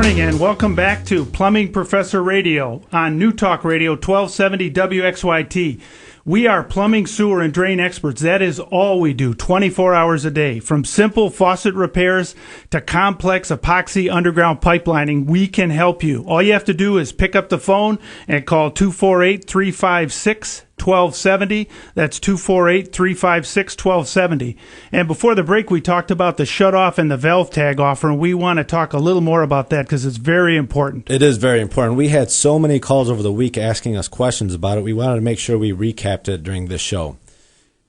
morning and welcome back to Plumbing Professor Radio on New Talk Radio 1270 WXYT. We are plumbing, sewer, and drain experts. That is all we do 24 hours a day. From simple faucet repairs to complex epoxy underground pipelining, we can help you. All you have to do is pick up the phone and call 248-356-1270. That's 248-356-1270. And before the break, we talked about the shutoff and the valve tag offer, and we want to talk a little more about that because it's very important. It is very important. We had so many calls over the week asking us questions about it. We wanted to make sure we recapped it during this show.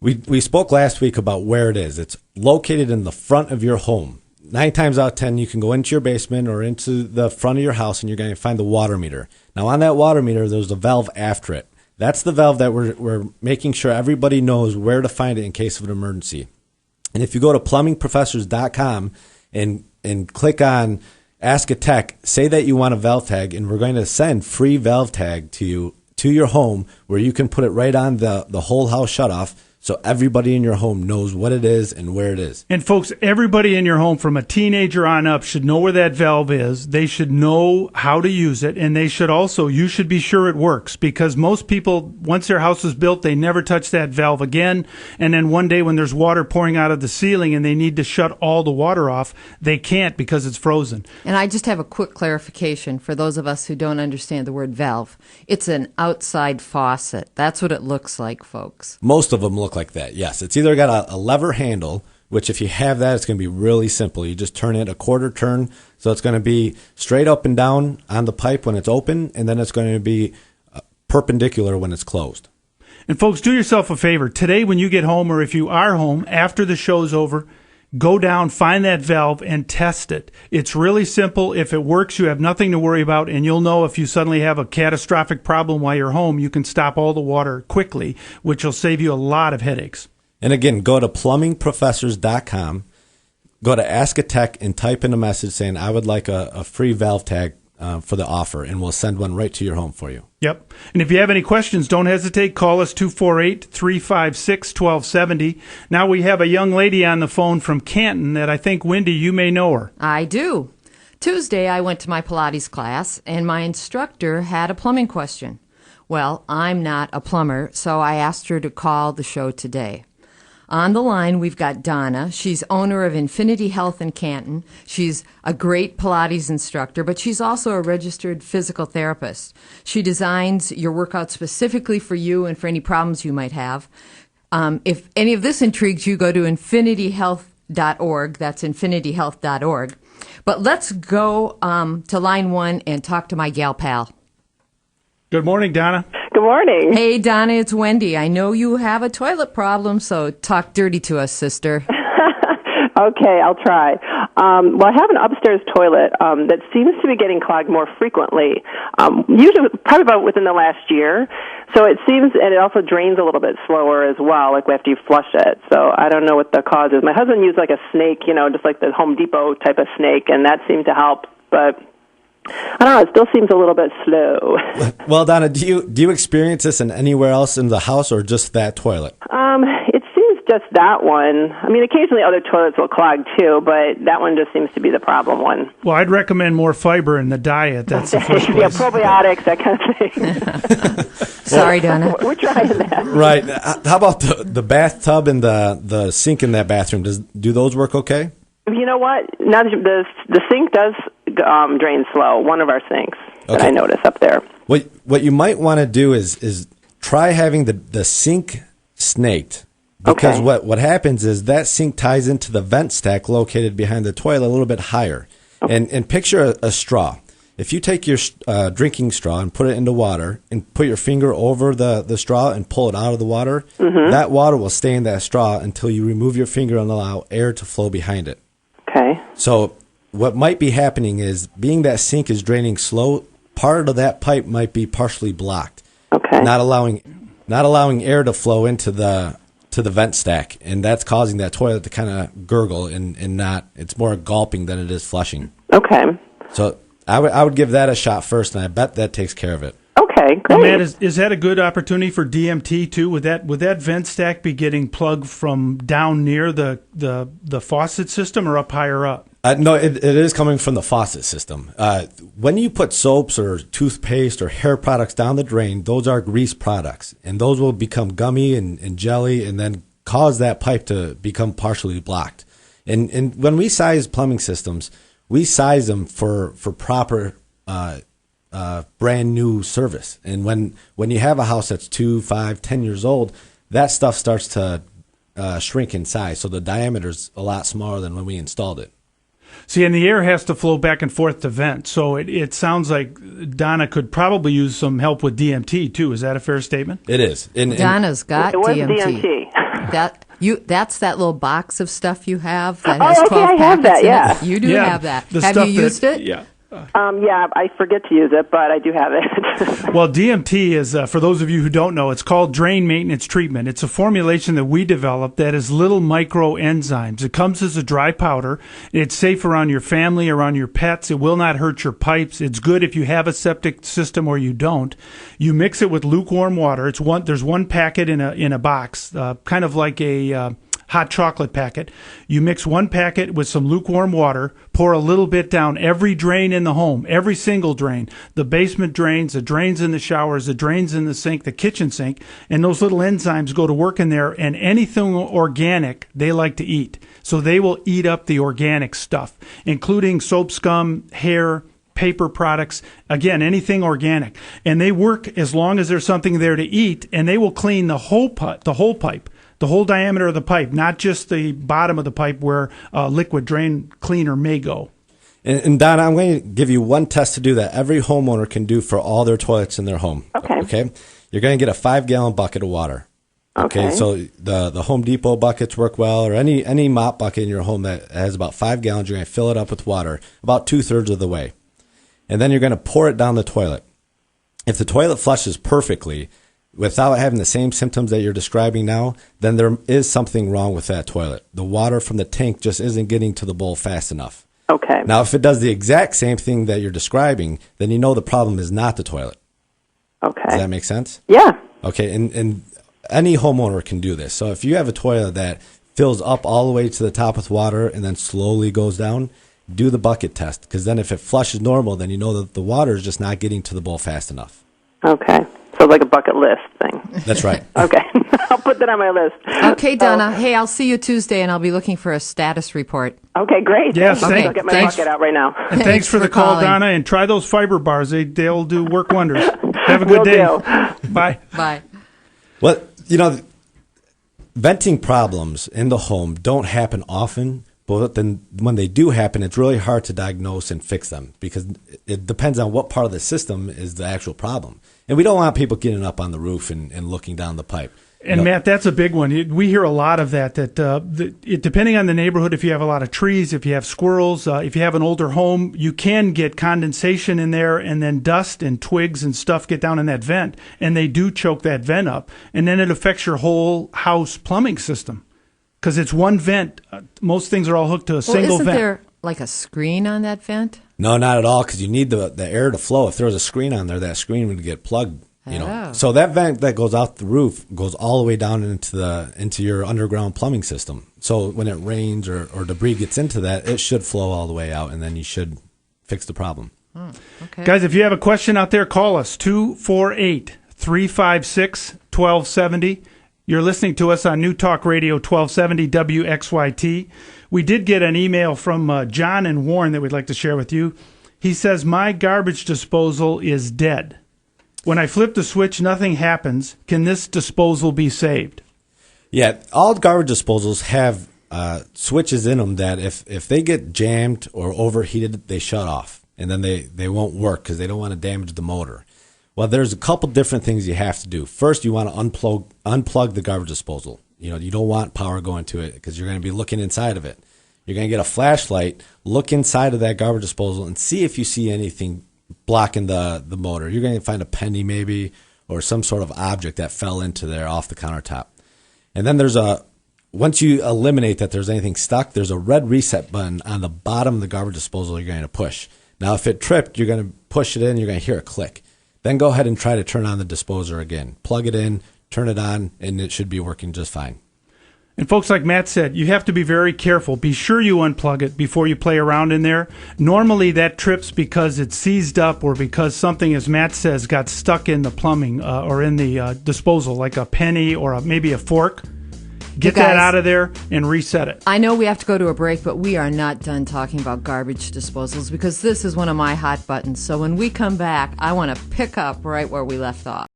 We spoke last week about where it is. It's located in the front of your home. 9 times out of 10, you can go into your basement or into the front of your house, and you're going to find the water meter. Now, on that water meter, there's a valve after it. That's the valve that we're making sure everybody knows where to find it in case of an emergency. And if you go to plumbingprofessors.com and click on Ask a Tech, say that you want a valve tag, and we're going to send free valve tag to you to your home where you can put it right on the whole house shutoff, so everybody in your home knows what it is and where it is. And folks, everybody in your home from a teenager on up should know where that valve is. They should know how to use it. And they should also, you should be sure it works, because most people, once their house is built, they never touch that valve again. And then one day when there's water pouring out of the ceiling and they need to shut all the water off, they can't because it's frozen. And I just have a quick clarification for those of us who don't understand the word valve. It's an outside faucet. That's what it looks like, folks. Most of them look like that, yes. It's either got a lever handle, which if you have that, it's going to be really simple. You just turn it a quarter turn, so it's going to be straight up and down on the pipe when it's open, and then it's going to be perpendicular when it's closed. And folks, do yourself a favor. Today when you get home, or if you are home after the show's over, go down, find that valve, and test it. It's really simple. If it works, you have nothing to worry about, and you'll know if you suddenly have a catastrophic problem while you're home, you can stop all the water quickly, which will save you a lot of headaches. And again, go to plumbingprofessors.com, go to Ask a Tech, and type in a message saying, I would like a free valve tag for the offer, and we'll send one right to your home for you. Yep. And if you have any questions, don't hesitate. Call us 248-356-1270. Now we have a young lady on the phone from Canton that I think, Wendy, you may know her. I do. Tuesday, I went to my Pilates class, and my instructor had a plumbing question. Well, I'm not a plumber, so I asked her to call the show today. On the line, we've got Donna. She's owner of Infinity Health in Canton. She's a great Pilates instructor, but she's also a registered physical therapist. She designs your workout specifically for you and for any problems you might have. If any of this intrigues you, go to infinityhealth.org. That's infinityhealth.org. But let's go to line 1 and talk to my gal pal. Good morning, Donna. Good morning. Hey, Donna, it's Wendy. I know you have a toilet problem, so talk dirty to us, sister. Okay, I'll try. Well, I have an upstairs toilet that seems to be getting clogged more frequently, usually probably about within the last year. So it seems, and it also drains a little bit slower as well, like after you flush it. So I don't know what the cause is. My husband used like a snake, just like the Home Depot type of snake, and that seemed to help, but I don't know, it still seems a little bit slow. Well, Donna, do you experience this in anywhere else in the house or just that toilet? It seems just that one. I mean, occasionally other toilets will clog too, but that one just seems to be the problem one. Well, I'd recommend more fiber in the diet. That's the first place. Yeah, probiotics, that kind of thing. Sorry, Donna. We're trying that. Right. How about the bathtub and the sink in that bathroom? Do those work okay? You know what? Now the sink does drain slow. One of our sinks that I notice up there. What you might want to do is try having the sink snaked, because what happens is that sink ties into the vent stack located behind the toilet a little bit higher. Okay. And picture a straw. If you take your drinking straw and put it into water and put your finger over the straw and pull it out of the water, that water will stay in that straw until you remove your finger and allow air to flow behind it. Okay. So what might be happening is, being that sink is draining slow, part of that pipe might be partially blocked. Okay. Not allowing air to flow into the vent stack, and that's causing that toilet to kind of gurgle and not. It's more gulping than it is flushing. Okay. So I would give that a shot first, and I bet that takes care of it. Okay. Okay, great. Matt, is that a good opportunity for DMT too? Would that vent stack be getting plugged from down near the faucet system or up higher up? No, it is coming from the faucet system. When you put soaps or toothpaste or hair products down the drain, those are grease products, and those will become gummy and jelly and then cause that pipe to become partially blocked. And when we size plumbing systems, we size them for proper brand new service. And when you have a house that's 2, 5, 10 years old, that stuff starts to shrink in size. So the diameter's a lot smaller than when we installed it. See, and the air has to flow back and forth to vent. So it sounds like Donna could probably use some help with DMT too. Is that a fair statement? It is. Donna's got It was DMT. That's that little box of stuff you have that Oh, has okay, 12 I have packets that, in yeah. it. You do have that. The Have stuff you used it? Yeah. Yeah, I forget to use it, but I do have it. Well, DMT is, for those of you who don't know, it's called drain maintenance treatment. It's a formulation that we developed that is little micro enzymes. It comes as a dry powder. It's safe around your family, around your pets. It will not hurt your pipes. It's good if you have a septic system or you don't. You mix it with lukewarm water. There's one packet in a box, kind of like a hot chocolate packet. You mix one packet with some lukewarm water, pour a little bit down every drain in the home, every single drain, the basement drains, the drains in the showers, the drains in the sink, the kitchen sink, and those little enzymes go to work in there, and anything organic they like to eat. So they will eat up the organic stuff, including soap scum, hair, paper products, again, anything organic. And they work as long as there's something there to eat, and they will clean the whole pipe, the whole diameter of the pipe, not just the bottom of the pipe where liquid drain cleaner may go. And Donna, I'm going to give you one test to do that every homeowner can do for all their toilets in their home. Okay. You're going to get a 5-gallon bucket of water. Okay. So the Home Depot buckets work well, or any mop bucket in your home that has about 5 gallons, you're going to fill it up with water about 2/3 of the way. And then you're going to pour it down the toilet. If the toilet flushes perfectly, without having the same symptoms that you're describing now, then there is something wrong with that toilet. The water from the tank just isn't getting to the bowl fast enough. Okay. Now, if it does the exact same thing that you're describing, then you know the problem is not the toilet. Okay. Does that make sense? Yeah. Okay, and any homeowner can do this. So if you have a toilet that fills up all the way to the top with water and then slowly goes down, do the bucket test, because then if it flushes normal, then you know that the water is just not getting to the bowl fast enough. Okay. So like a bucket list thing. That's right. Okay. I'll put that on my list. Okay, Donna. Hey, I'll see you Tuesday, and I'll be looking for a status report. Okay, great. Yes, I'll get my bucket out right now. And thanks for the call, calling. Donna. And try those fiber bars. They'll do work wonders. Have a good day. Bye. Bye. Well, venting problems in the home don't happen often, but then when they do happen, it's really hard to diagnose and fix them because it depends on what part of the system is the actual problem. And we don't want people getting up on the roof and looking down the pipe. And Matt, that's a big one. We hear a lot of that depending on the neighborhood, if you have a lot of trees, if you have squirrels, if you have an older home, you can get condensation in there, and then dust and twigs and stuff get down in that vent, and they do choke that vent up. And then it affects your whole house plumbing system because it's one vent. Most things are all hooked to a single isn't vent. there like a screen on that vent? No, not at all, because you need the air to flow. If there was a screen on there, that screen would get plugged. Oh. So that vent that goes out the roof goes all the way down into your underground plumbing system. So when it rains or debris gets into that, it should flow all the way out, and then you should fix the problem. Okay. Guys, if you have a question out there, call us 248-356-1270. You're listening to us on New Talk Radio 1270 WXYT. We did get an email from John and Warren that we'd like to share with you. He says, my garbage disposal is dead. When I flip the switch, nothing happens. Can this disposal be saved? Yeah, all garbage disposals have switches in them that if they get jammed or overheated, they shut off. And then they won't work because they don't want to damage the motor. Well, there's a couple different things you have to do. First, you want to unplug the garbage disposal. You don't want power going to it because you're going to be looking inside of it. You're going to get a flashlight, look inside of that garbage disposal, and see if you see anything blocking the motor. You're going to find a penny maybe or some sort of object that fell into there off the countertop. And then once you eliminate that there's anything stuck, there's a red reset button on the bottom of the garbage disposal you're going to push. Now, if it tripped, you're going to push it in, you're going to hear a click. then go ahead and try to turn on the disposer again. Plug it in, turn it on, and it should be working just fine. And folks, like Matt said, you have to be very careful. Be sure you unplug it before you play around in there. Normally that trips because it's seized up or because something, as Matt says, got stuck in the plumbing or in the disposal, like a penny or maybe a fork. Get that out of there and reset it. I know we have to go to a break, but we are not done talking about garbage disposals because this is one of my hot buttons. So when we come back, I want to pick up right where we left off.